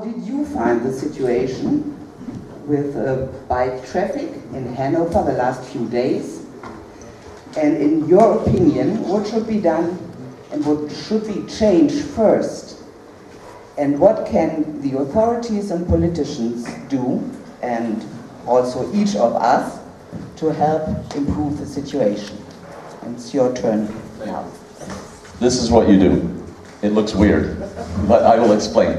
did you find the situation with bike traffic in Hannover the last few days? And in your opinion, what should be done and what should be changed first? And what can the authorities and politicians do, and also each of us, to help improve the situation? And it's your turn now. This is what you do. It looks weird, but I will explain.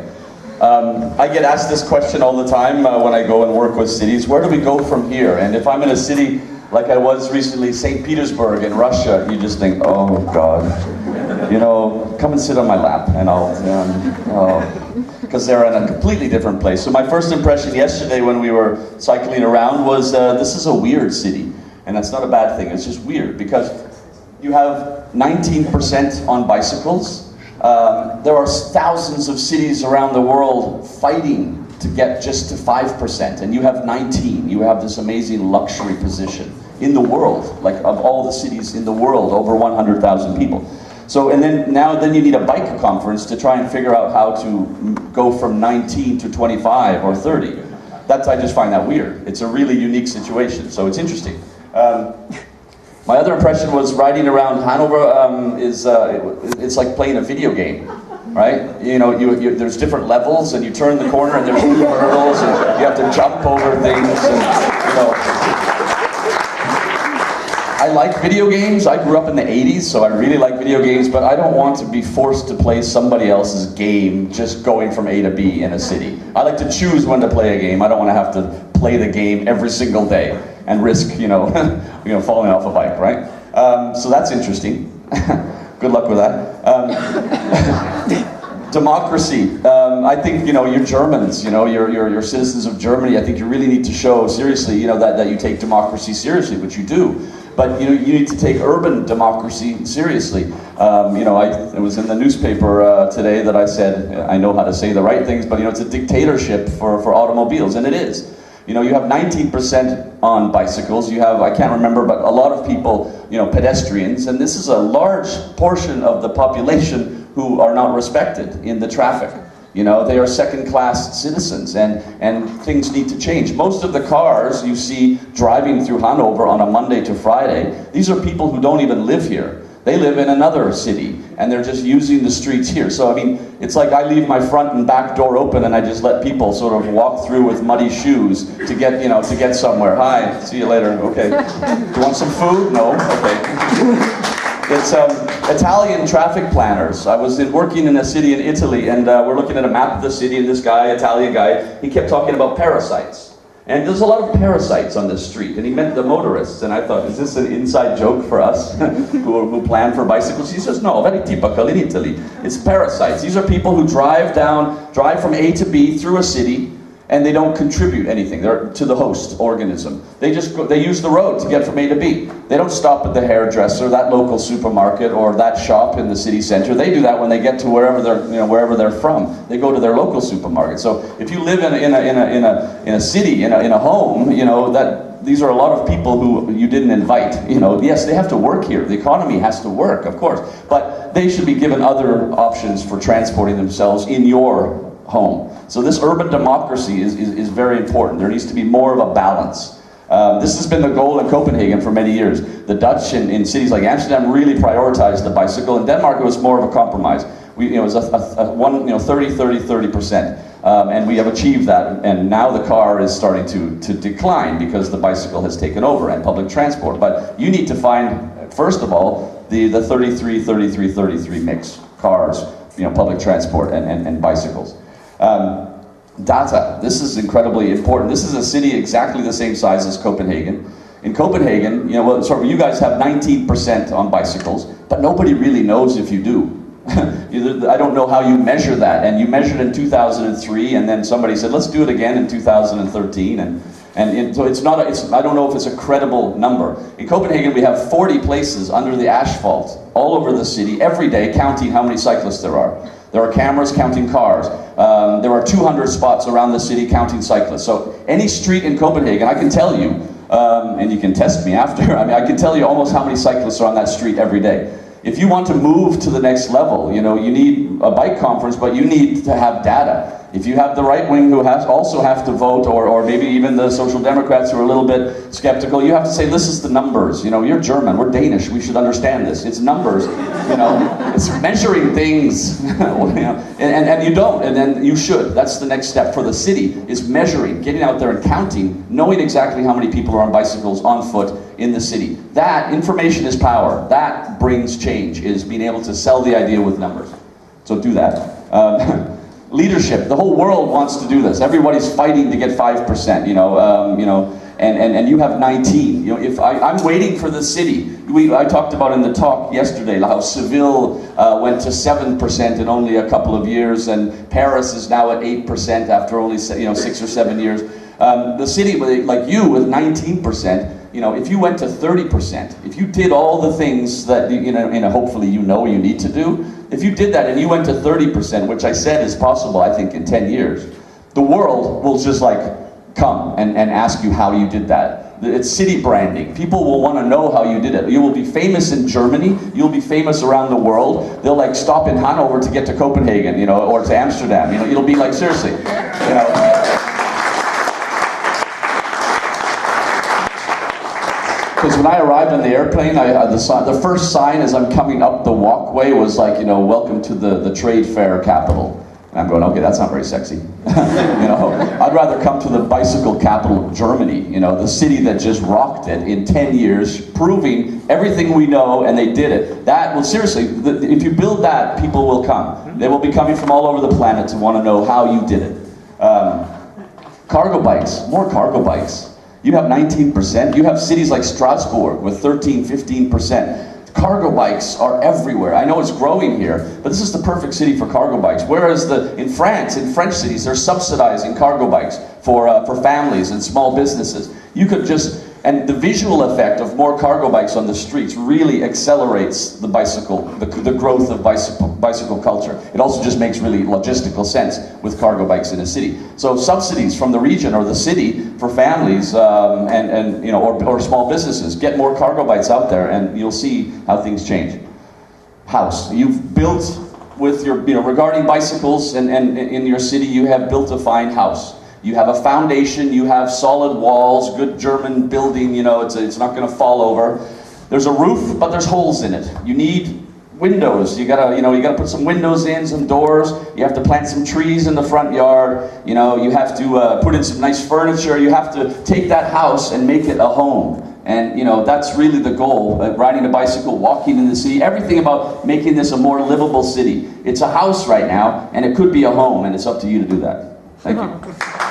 I get asked this question all the time when I go and work with cities. Where do we go from here? And if I'm in a city like I was recently, St. Petersburg in Russia, you just think, oh God, you know, come and sit on my lap and because they're in a completely different place. So my first impression yesterday when we were cycling around was this is a weird city. And that's not a bad thing, it's just weird because you have 19% on bicycles. There are thousands of cities around the world fighting to get just to 5%, and you have 19. You have this amazing luxury position in the world, like of all the cities in the world, over 100,000 people. So, and then you need a bike conference to try and figure out how to go from 19 to 25 or 30. I just find that weird. It's a really unique situation, so it's interesting. My other impression was riding around Hannover it's like playing a video game, right? You know, there's different levels, and you turn the corner, and there's hurdles, and you have to jump over things, and you know. I like video games. I grew up in the 80s, so I really like video games, but I don't want to be forced to play somebody else's game just going from A to B in a city. I like to choose when to play a game. I don't want to have to play the game every single day and risk, you know, falling off a bike, right? So that's interesting. Good luck with that. Democracy. I think, you know, you're Germans, you know, you're citizens of Germany. I think you really need to show seriously, you know, that you take democracy seriously, which you do. But you need to take urban democracy seriously. You know, it was in the newspaper today that I said, I know how to say the right things, but you know, it's a dictatorship for automobiles, and it is. You know, you have 19% on bicycles. You have, I can't remember, but a lot of people, you know, pedestrians, and this is a large portion of the population who are not respected in the traffic. You know, they are second-class citizens, and things need to change. Most of the cars you see driving through Hannover on a Monday to Friday, these are people who don't even live here. They live in another city, and they're just using the streets here. So, I mean, it's like I leave my front and back door open, and I just let people sort of walk through with muddy shoes to get, you know, to get somewhere. Hi, see you later, okay. Do you want some food? No? Okay. It's Italian traffic planners. I was working in a city in Italy, and we're looking at a map of the city, and this guy, Italian guy, he kept talking about parasites. And there's a lot of parasites on this street, and he meant the motorists. And I thought, is this an inside joke for us who plan for bicycles? He says, no, very typical in Italy. It's parasites. These are people who drive from A to B through a city, and they don't contribute anything to the host organism. They use the road to get from A to B. They don't stop at the hairdresser, that local supermarket, or that shop in the city center. They do that when they get to wherever they're from. They go to their local supermarket. So if you live in a city, in a home, you know, that these are a lot of people who you didn't invite. You know, yes, they have to work here. The economy has to work, of course, but they should be given other options for transporting themselves in your home. So this urban democracy is very important. There needs to be more of a balance. This has been the goal in Copenhagen for many years. The Dutch in cities like Amsterdam really prioritized the bicycle. In Denmark, it was more of a compromise. It was a 30%. And we have achieved that. And now the car is starting to decline because the bicycle has taken over and public transport. But you need to find, first of all, the 33 mix cars, you know, public transport and bicycles. Data. This is incredibly important. This is a city exactly the same size as Copenhagen. In Copenhagen, you know, well, sorry, you guys have 19% on bicycles, but nobody really knows if you do. I don't know how you measure that. And you measured in 2003, and then somebody said, let's do it again in 2013. So I don't know if it's a credible number. In Copenhagen, we have 40 places under the asphalt all over the city every day counting how many cyclists there are. There are cameras counting cars. There are 200 spots around the city counting cyclists. So any street in Copenhagen, I can tell you, and you can test me after, I mean, I can tell you almost how many cyclists are on that street every day. If you want to move to the next level, you know, you need a bike conference, but you need to have data. If you have the right wing who also have to vote, or maybe even the Social Democrats who are a little bit skeptical, you have to say, this is the numbers. You know, you're German, we're Danish, we should understand this. It's numbers, you know, it's measuring things, and you don't, and then you should. That's the next step for the city, is measuring, getting out there and counting, knowing exactly how many people are on bicycles, on foot, in the city. That, information is power. That brings change, is being able to sell the idea with numbers. So do that. Leadership. The whole world wants to do this. Everybody's fighting to get 5%. And you have 19. You know, if I'm waiting for the city. I talked about in the talk yesterday how Seville went to 7% in only a couple of years, and Paris is now at 8% after only 6 or 7 years. The city, like you, with 19%. You know, if you went to 30%, if you did all the things that hopefully you need to do, if you did that and you went to 30%, which I said is possible, I think, in 10 years, the world will just like come and ask you how you did that. It's city branding. People will want to know how you did it. You will be famous in Germany. You'll be famous around the world. They'll like stop in Hannover to get to Copenhagen, or to Amsterdam. It'll be like, seriously, Because when I arrived on the airplane, the first sign as I'm coming up the walkway was like, welcome to the trade fair capital. And I'm going, okay, that's not very sexy. I'd rather come to the bicycle capital of Germany, the city that just rocked it in 10 years, proving everything we know, and they did it. Seriously, if you build that, people will come. They will be coming from all over the planet to want to know how you did it. Cargo bikes, more cargo bikes. You have 19%. You have cities like Strasbourg with 13, 15%. Cargo bikes are everywhere. I know it's growing here, but this is the perfect city for cargo bikes. Whereas in France, in French cities, they're subsidizing cargo bikes for families and small businesses. You could and the visual effect of more cargo bikes on the streets really accelerates the growth of bicycle culture. It also just makes really logistical sense with cargo bikes in a city. So subsidies from the region or the city for families or small businesses. Get more cargo bikes out there, and you'll see how things change. House. You've built with your, regarding bicycles and in your city, you have built a fine house. You have a foundation, you have solid walls, good German building, it's not going to fall over. There's a roof, but there's holes in it. You need windows. You gotta put some windows in, some doors. You have to plant some trees in the front yard. You have to put in some nice furniture. You have to take that house and make it a home. And that's really the goal. Riding a bicycle, walking in the city, everything about making this a more livable city. It's a house right now, and it could be a home, and it's up to you to do that. Thank you.